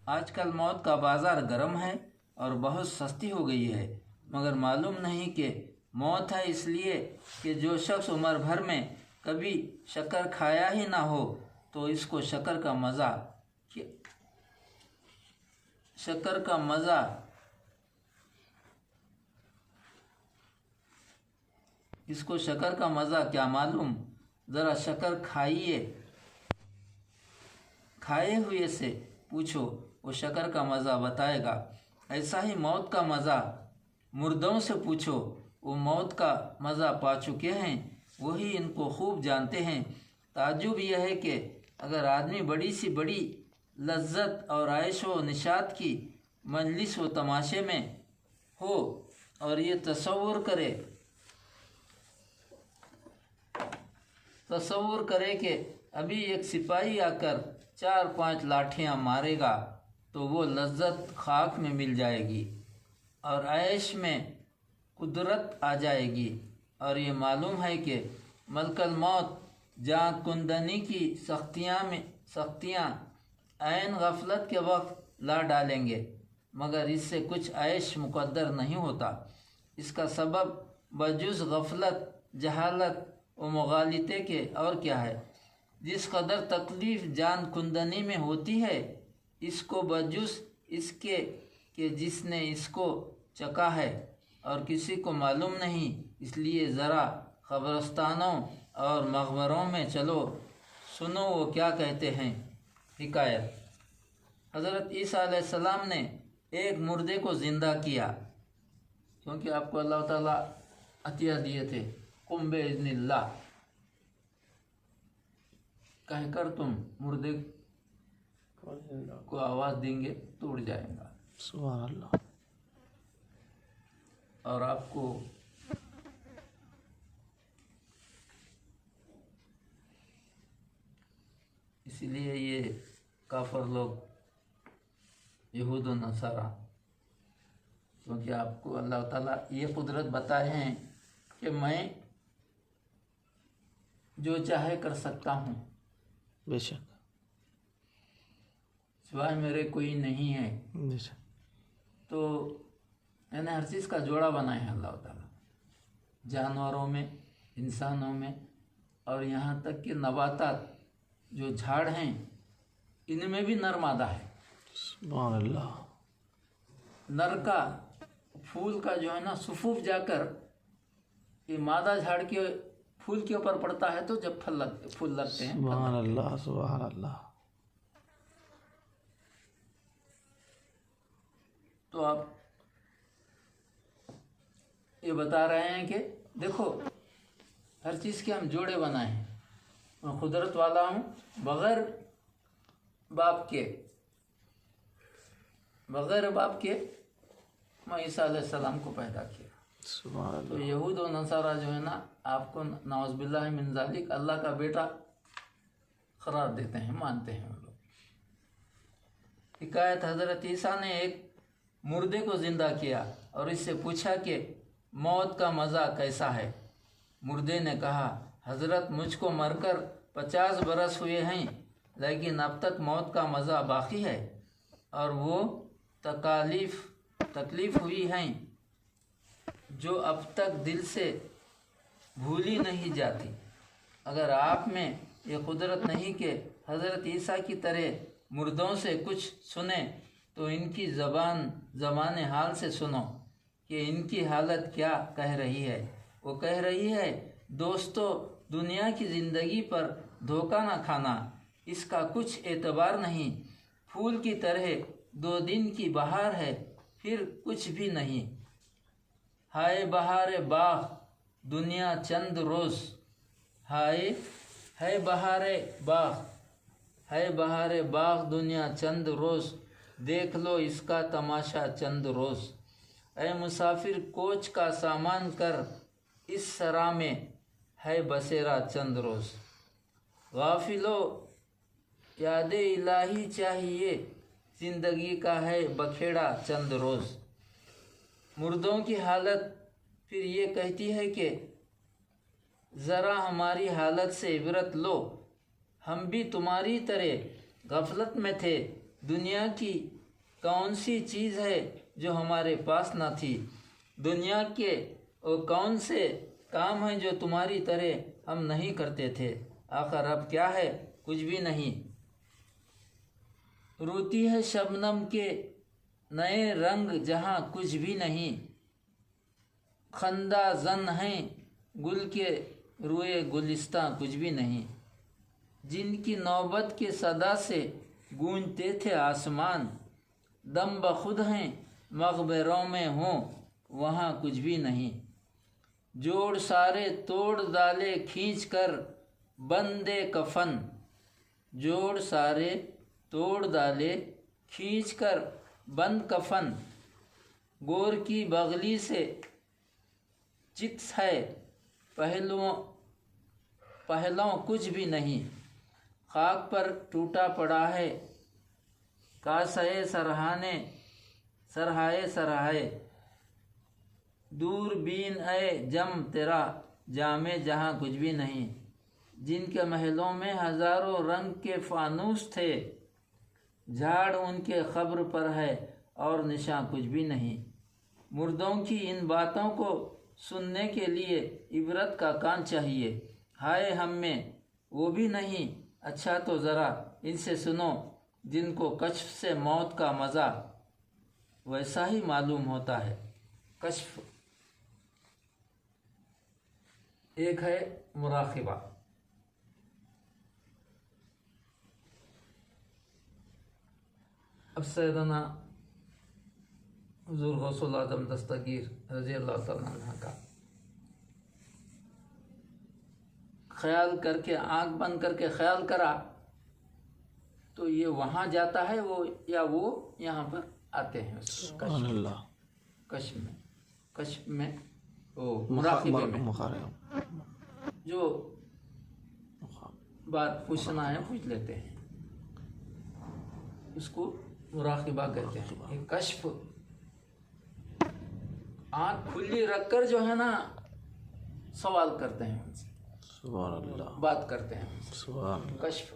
آج کل موت کا بازار گرم ہے اور بہت سستی ہو گئی ہے، مگر معلوم نہیں کہ موت ہے اس لیے کہ جو شخص عمر بھر میں کبھی شکر کھایا ہی نہ ہو تو اس کو شکر کا مزہ کیا معلوم؟ ذرا شکر کھائے ہوئے سے پوچھو، وہ شکر کا مزہ بتائے گا۔ ایسا ہی موت کا مزہ مردوں سے پوچھو، وہ موت کا مزہ پا چکے ہیں، وہی ان کو خوب جانتے ہیں۔ تعجب یہ ہے کہ اگر آدمی بڑی سی بڑی لذت اور عیش و نشاط کی مجلس و تماشے میں ہو اور یہ تصور کرے کہ ابھی ایک سپاہی آ کر 4-5 لاٹھیاں مارے گا تو وہ لذت خاک میں مل جائے گی اور عیش میں قدرت آ جائے گی، اور یہ معلوم ہے کہ ملک الموت جاں کندنی کی سختیاں عین غفلت کے وقت لا ڈالیں گے، مگر اس سے کچھ عیش مقدر نہیں ہوتا۔ اس کا سبب بجز غفلت، جہالت و مغالطے کے اور کیا ہے؟ جس قدر تکلیف جان کندنی میں ہوتی ہے، اس کو بجز اس کے کہ جس نے اس کو چکھا ہے اور کسی کو معلوم نہیں۔ اس لیے ذرا قبرستانوں اور مقبروں میں چلو، سنو وہ کیا کہتے ہیں۔ حکایت: حضرت عیسیٰ علیہ السلام نے ایک مردے کو زندہ کیا، کیونکہ آپ کو اللہ تعالیٰ عطیہ دیے تھے، قم باذن اللہ کہہ کر تم مردے کو آواز دیں گے تو اڑ جائے گا، سبحان اللہ، اور آپ کو اسی لیے یہ کافر لوگ یہود و نصارہ، کیونکہ آپ کو اللہ تعالیٰ یہ قدرت بتائے ہیں کہ میں جو چاہے کر سکتا ہوں، بے شک، سوائے میرے کوئی نہیں ہے۔ بے شک، تو یعنی ہر چیز کا جوڑا بنایا ہے اللہ تعالیٰ، جانوروں میں، انسانوں میں، اور یہاں تک کہ نباتات جو جھاڑ ہیں ان میں بھی نر مادہ ہے۔ سبحان اللہ، نر کا پھول کا جو ہے نا صفوف جا کر یہ مادہ جھاڑ کے پھول کے اوپر پڑتا ہے تو جب پھول لگتے ہیں۔ سبحان اللہ، سبحان اللہ، تو آپ یہ بتا رہے ہیں کہ دیکھو ہر چیز کے ہم جوڑے بنائے ہیں، میں قدرت والا ہوں، بغیر باپ کے میں عیسیٰ علیہ السلام کو پیدا کیا۔ سبحان اللہ، تو یہود و نصارہ جو ہے نا آپ کو نعوذ باللہ من ذالک اللہ کا بیٹا قرار دیتے ہیں، مانتے ہیں وہ لوگ۔ حکایت: حضرت عیسیٰ نے ایک مردے کو زندہ کیا اور اس سے پوچھا کہ موت کا مزہ کیسا ہے؟ مردے نے کہا: حضرت مجھ کو مر کر 50 برس ہوئے ہیں، لیکن اب تک موت کا مزہ باقی ہے اور وہ تکلیف ہوئی ہیں جو اب تک دل سے بھولی نہیں جاتی۔ اگر آپ میں یہ قدرت نہیں کہ حضرت عیسیٰ کی طرح مردوں سے کچھ سنیں تو ان کی زبان حال سے سنو کہ ان کی حالت کیا کہہ رہی ہے۔ وہ کہہ رہی ہے: دوستو، دنیا کی زندگی پر دھوکہ نہ کھانا، اس کا کچھ اعتبار نہیں، پھول کی طرح 2 دن کی بہار ہے، پھر کچھ بھی نہیں۔ ہائے بہار باغ دنیا چند روز، ہے بہار باغ دنیا چند روز، دیکھ لو اس کا تماشا چند روز۔ اے مسافر کوچ کا سامان کر، اس سرا میں ہے بسیرا چند روز۔ غافلو یاد الہی چاہیے، زندگی کا ہے بکھیڑا چند روز۔ مردوں کی حالت پھر یہ کہتی ہے کہ ذرا ہماری حالت سے عبرت لو، ہم بھی تمہاری طرح غفلت میں تھے، دنیا کی کون سی چیز ہے جو ہمارے پاس نہ تھی؟ دنیا کے وہ کون سے کام ہیں جو تمہاری طرح ہم نہیں کرتے تھے؟ آخر اب کیا ہے؟ کچھ بھی نہیں۔ روتی ہے شبنم کے نئے رنگ جہاں کچھ بھی نہیں، خندہ زن ہیں گل کے روئے گلستاں کچھ بھی نہیں۔ جن کی نوبت کے صدا سے گونجتے تھے آسمان، دم بخود ہیں مغبروں میں ہوں وہاں کچھ بھی نہیں۔ جوڑ سارے توڑ ڈالے کھینچ کر بندے کفن، جوڑ سارے توڑ ڈالے کھینچ کر بند کفن، گور کی بغلی سے چکس ہے پہلوں کچھ بھی نہیں۔ خاک پر ٹوٹا پڑا ہے کاسے سرہائے، دور بین اے جم تیرا جام جہاں کچھ بھی نہیں۔ جن کے محلوں میں ہزاروں رنگ کے فانوس تھے، جھاڑ ان کے قبر پر ہے اور نشاں کچھ بھی نہیں۔ مردوں کی ان باتوں کو سننے کے لیے عبرت کا کان چاہیے، ہائے ہم میں وہ بھی نہیں۔ اچھا تو ذرا ان سے سنو جن کو کشف سے موت کا مزہ ویسا ہی معلوم ہوتا ہے۔ کشف ایک ہے مراقبہ۔ اب سیدنا حضور غوث العظم دستگیر رضی اللہ تعالیٰ عنہ کا خیال کر کے، آنکھ بند کر کے خیال کرا تو یہ وہاں جاتا ہے وہ یا وہ یہاں پر آتے ہیں سبحان اللہ۔ کشف میں وہ مراقبے میں جو بات پوچھنا ہے پوچھ لیتے ہیں، اس کو مراقبہ کہتے ہیں۔ یہ کشف آنکھ کھلی رکھ کر جو ہے نا سوال کرتے ہیں ان سے، سبحان اللہ، بات کرتے ہیں سبحان اللہ، کشف۔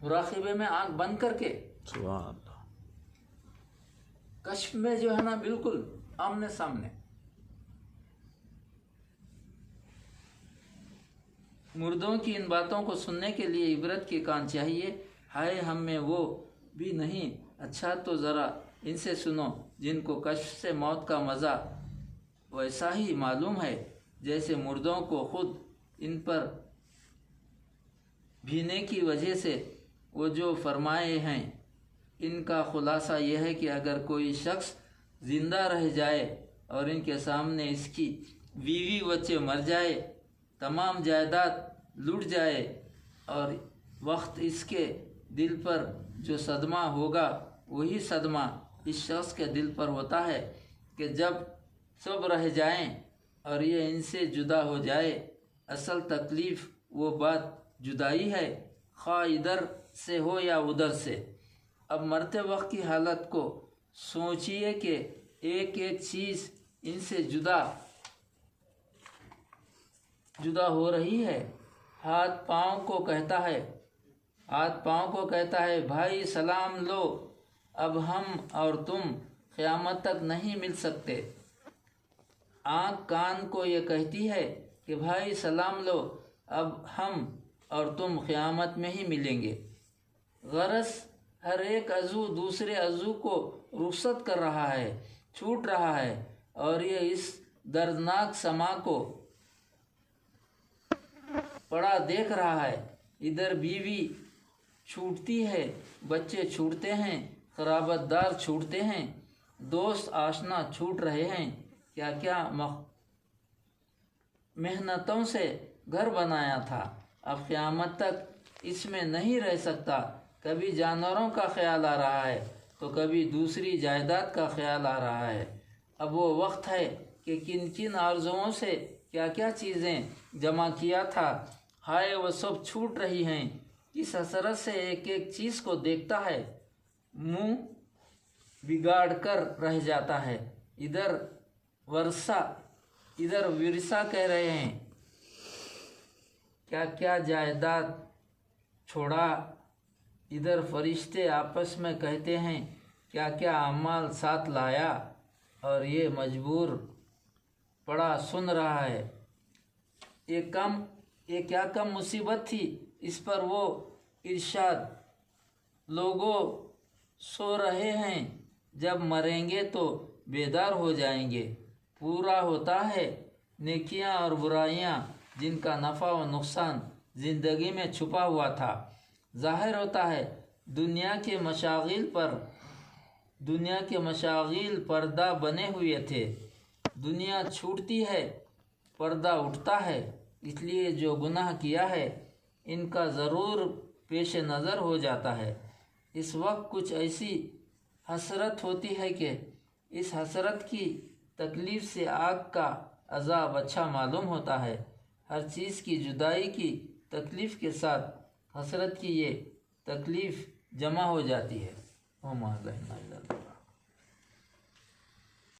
مراقبے میں آنکھ بند کر کے، سبحان اللہ۔ کشف میں جو ہے نا بالکل آمنے سامنے۔ مردوں کی ان باتوں کو سننے کے لیے عبرت کے کان چاہیے، ہائے ہم میں وہ بھی نہیں۔ اچھا تو ذرا ان سے سنو جن کو کشف سے موت کا مزہ ویسا ہی معلوم ہے جیسے مردوں کو خود ان پر بھینے کی وجہ سے وہ جو فرمائے ہیں۔ ان کا خلاصہ یہ ہے کہ اگر کوئی شخص زندہ رہ جائے اور ان کے سامنے اس کی بیوی بچے مر جائے، تمام جائیداد لٹ جائے، اور وقت اس کے دل پر جو صدمہ ہوگا وہی صدمہ اس شخص کے دل پر ہوتا ہے کہ جب سب رہ جائیں اور یہ ان سے جدا ہو جائے۔ اصل تکلیف وہ بات جدائی ہے، خواہ ادھر سے ہو یا ادھر سے۔ اب مرتے وقت کی حالت کو سوچئے کہ ایک ایک چیز ان سے جدا ہو رہی ہے۔ ہاتھ پاؤں کو کہتا ہے بھائی سلام لو، اب ہم اور تم قیامت تک نہیں مل سکتے۔ آنکھ کان کو یہ کہتی ہے کہ بھائی سلام لو، اب ہم اور تم قیامت میں ہی ملیں گے۔ غرض ہر ایک عضو دوسرے عضو کو رخصت کر رہا ہے، چھوٹ رہا ہے، اور یہ اس دردناک سما کو پڑا دیکھ رہا ہے۔ ادھر بیوی چھوٹتی ہے، بچے چھوٹتے ہیں، قرابت دار چھوٹتے ہیں، دوست آشنا چھوٹ رہے ہیں۔ کیا کیا محنتوں سے گھر بنایا تھا، اب قیامت تک اس میں نہیں رہ سکتا۔ کبھی جانوروں کا خیال آ رہا ہے تو کبھی دوسری جائیداد کا خیال آ رہا ہے۔ اب وہ وقت ہے کہ کن کن آرزوؤں سے کیا کیا چیزیں جمع کیا تھا، ہائے وہ سب چھوٹ رہی ہیں۔ کس حسرت سے ایک ایک چیز کو دیکھتا ہے، منہ بگاڑ کر رہ جاتا ہے۔ ادھر ورثہ کہہ رہے ہیں کیا کیا جائیداد چھوڑا ادھر فرشتے آپس میں کہتے ہیں کیا کیا اعمال ساتھ لایا، اور یہ مجبور پڑا سن رہا ہے۔ یہ کیا کم مصیبت تھی اس پر۔ وہ ارشاد، لوگوں سو رہے ہیں، جب مریں گے تو بیدار ہو جائیں گے۔ پورا ہوتا ہے نیکیاں اور برائیاں جن کا نفع و نقصان زندگی میں چھپا ہوا تھا۔ ظاہر ہوتا ہے دنیا کے مشاغل پردہ بنے ہوئے تھے۔ دنیا چھوٹتی ہے، پردہ اٹھتا ہے۔ اس لیے جو گناہ کیا ہے ان کا ضرور پیش نظر ہو جاتا ہے۔ اس وقت کچھ ایسی حسرت ہوتی ہے کہ اس حسرت کی تکلیف سے آگ کا عذاب اچھا معلوم ہوتا ہے۔ ہر چیز کی جدائی کی تکلیف کے ساتھ حسرت کی یہ تکلیف جمع ہو جاتی ہے۔